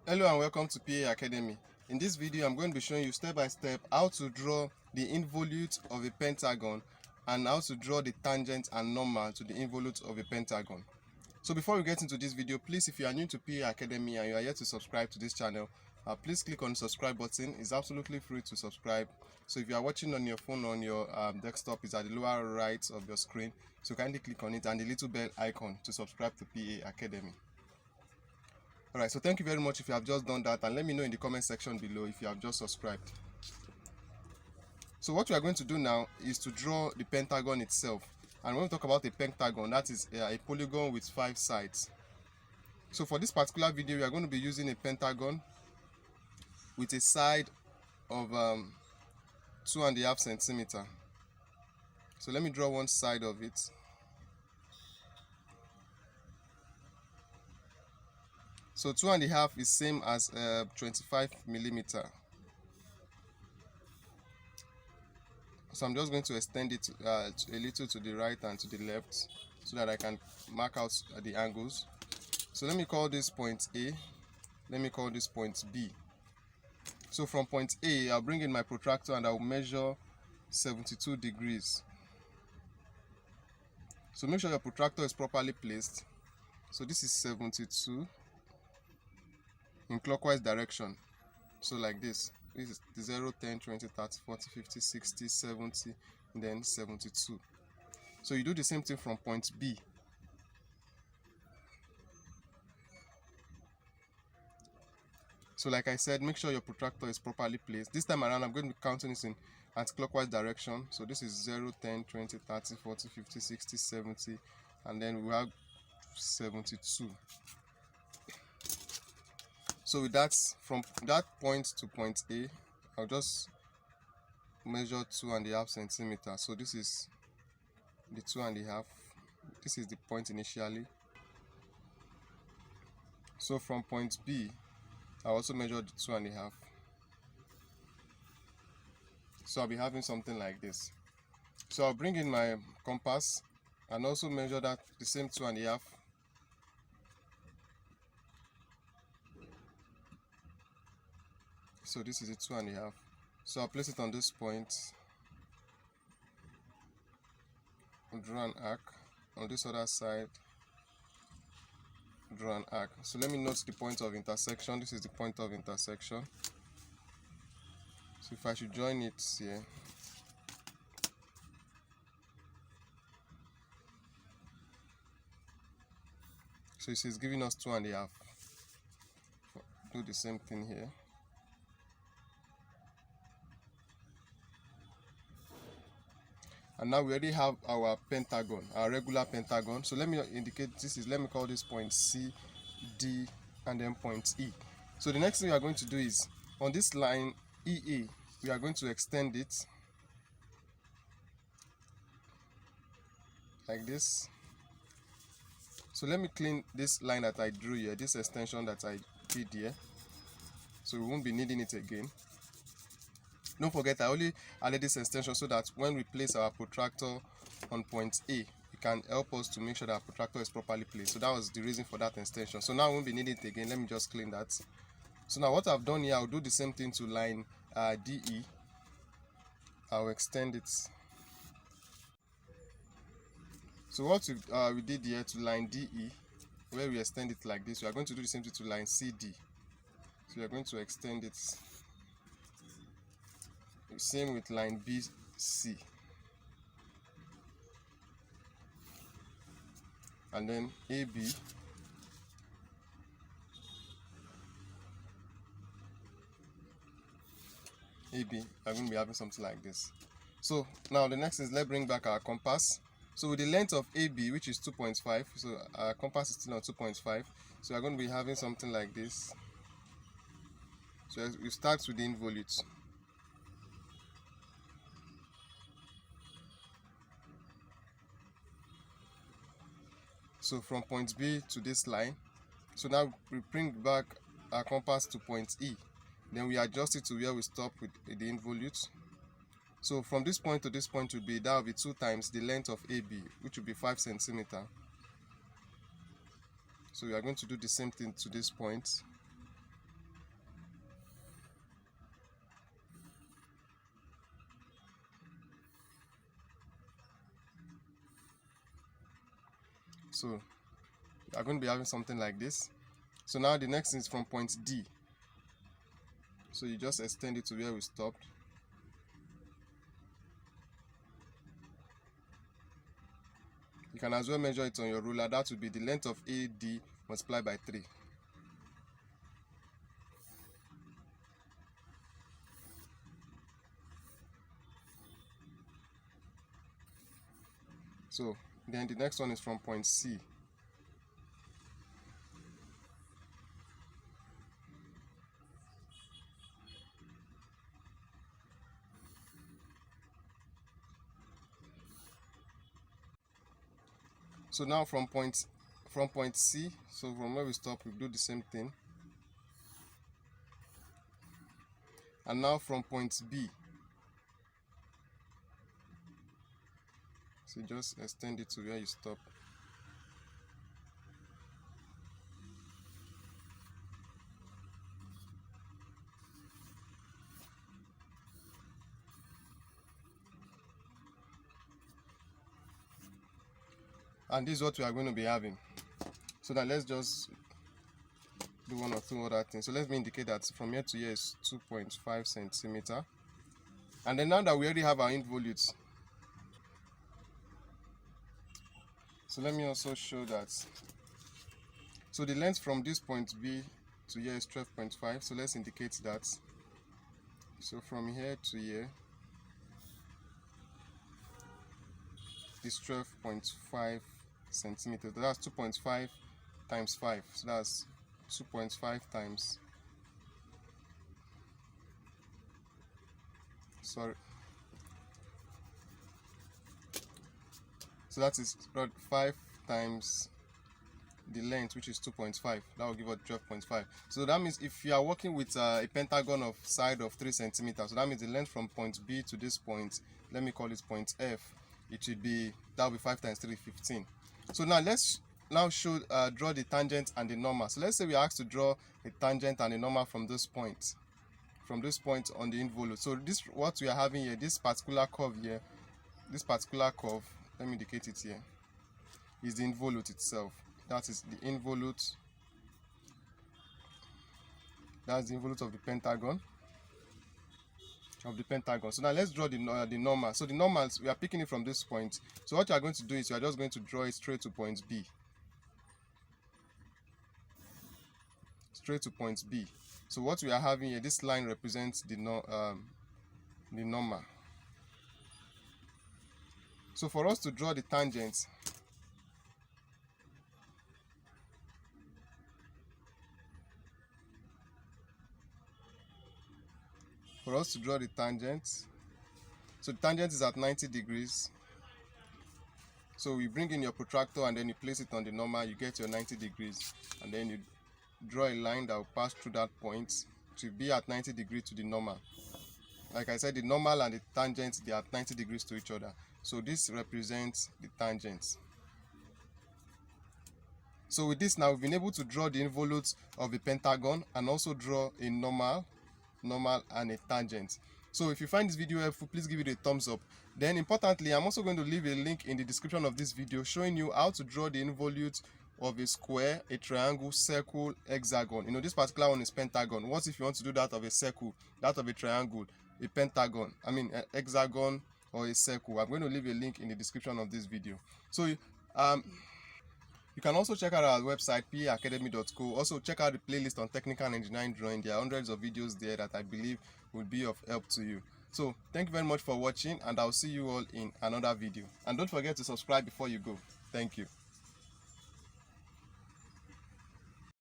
Hello and welcome to PA Academy. In this video, I'm going to be showing you step by step how to draw the involute of a pentagon and how to draw the tangent and normal to the involute of a pentagon. So before we get into this video, please, if you are new to PA Academy and you are yet to subscribe to this channel, please click on the subscribe button. It's absolutely free to subscribe. So if you are watching on your phone or on your desktop, it's at the lower right of your screen. So kindly click on it and the little bell icon to subscribe to PA Academy. Alright, so thank you very much if you have just done that, and let me know in the comment section below if you have just subscribed. So what we are going to do now is to draw the pentagon itself. And when we talk about a pentagon, that is a polygon with 5 sides. So for this particular video, we are going to be using a pentagon with a side of 2.5 centimeter. So let me draw one side of it. So 2.5 is same as 25 millimeter. So I'm just going to extend it a little to the right and to the left so that I can mark out the angles. So let me call this point A. Let me call this point B. So from point A, I'll bring in my protractor and I'll measure 72 degrees. So make sure your protractor is properly placed. So this is 72 in clockwise direction. So like this. This is 0, 10, 20, 30, 40, 50, 60, 70, and then 72. So you do the same thing from point B. So like I said, make sure your protractor is properly placed. This time around, I'm going to be counting this in anti-clockwise direction. So this is 0, 10, 20, 30, 40, 50, 60, 70, and then we have 72. So with that, from that point to point A, I'll just measure 2.5 centimeters. So this is the 2.5. This is the point initially. So from point B, I also measure the 2.5. So I'll be having something like this. So I'll bring in my compass and also measure that the same 2.5. So this is a 2.5. So I'll place it on this point. I'll draw an arc. On this other side, draw an arc. So let me note the point of intersection. This is the point of intersection. So if I should join it here, so it is giving us 2.5. Do the same thing here. And now we already have our pentagon, our regular pentagon. So let me indicate this is, let me call this point C, D, and then point E. So the next thing we are going to do is, on this line EA, we are going to extend it like this. So let me clean this line that I drew here, this extension that I did here. So we won't be needing it again. Don't forget, I only added this extension so that when we place our protractor on point A, it can help us to make sure that our protractor is properly placed. So that was the reason for that extension. So now I won't be needing it again. Let me just clean that. So now what I've done here, I'll do the same thing to line DE. I'll extend it. So what we did here to line DE, where we extend it like this, we are going to do the same thing to line CD. So we are going to extend it. Same with line BC. And then AB. AB, I'm going to be having something like this. So now the next is, let's bring back our compass. So with the length of AB, which is 2.5, so our compass is still on 2.5. So we're going to be having something like this. So we start with the involute. So from point B to this line. So now we bring back our compass to point E. Then we adjust it to where we stop with the involute. So from this point to this point would be, that will be 2 times the length of AB, which will be 5 centimeters. So we are going to do the same thing to this point. So you are going to be having something like this. So now the next is from point D. So you just extend it to where we stopped. You can as well measure it on your ruler. That would be the length of AD multiplied by 3. So then the next one is from point C. So now from point C, so from where we stop, we do the same thing. And now from point B, so just extend it to where you stop. And this is what we are going to be having. So now let's just do one or two other things. So let me indicate that from here to here is 2.5 centimeter. And then now that we already have our involutes, so let me also show that. So the length from this point B to here is 12.5. So let's indicate that. So from here to here is 12.5 centimeters. That's 2.5 times 5. So that's 2.5 times, sorry, so that is 5 times the length, which is 2.5. That will give us 12.5. So that means if you are working with a pentagon of side of 3 centimeters, so that means the length from point B to this point, let me call it point F, it should be, that will be 5 times 3, 15. So now let's draw the tangent and the normal. So let's say we are asked to draw a tangent and a normal from this point on the involute. So this, what we are having here, this particular curve here, this particular curve, let me indicate it here, is the involute itself. That is the involute, that's the involute of the pentagon. So now let's draw the normal. So the normals, we are picking it from this point. So what you are going to do is you are just going to draw it straight to point B. So what we are having here, this line represents the normal. So for us to draw the tangent, so the tangent is at 90 degrees. So we bring in your protractor and then you place it on the normal, you get your 90 degrees, and then you draw a line that will pass through that point to be at 90 degrees to the normal. Like I said, the normal and the tangent, they are at 90 degrees to each other. So this represents the tangent. So with this now, we've been able to draw the involutes of the pentagon and also draw a normal and a tangent. So if you find this video helpful, please give it a thumbs up. Then importantly, I'm also going to leave a link in the description of this video showing you how to draw the involute of a square, a triangle, circle, hexagon. You know, this particular one is pentagon. What if you want to do that of a circle, that of a triangle, a pentagon, I mean a hexagon or a circle? I'm going to leave a link in the description of this video. So you can also check out our website, paacademy.co. Also check out the playlist on technical and engineering drawing. There are hundreds of videos there that I believe will be of help to you. So thank you very much for watching, and I'll see you all in another video. And don't forget to subscribe before you go. Thank you.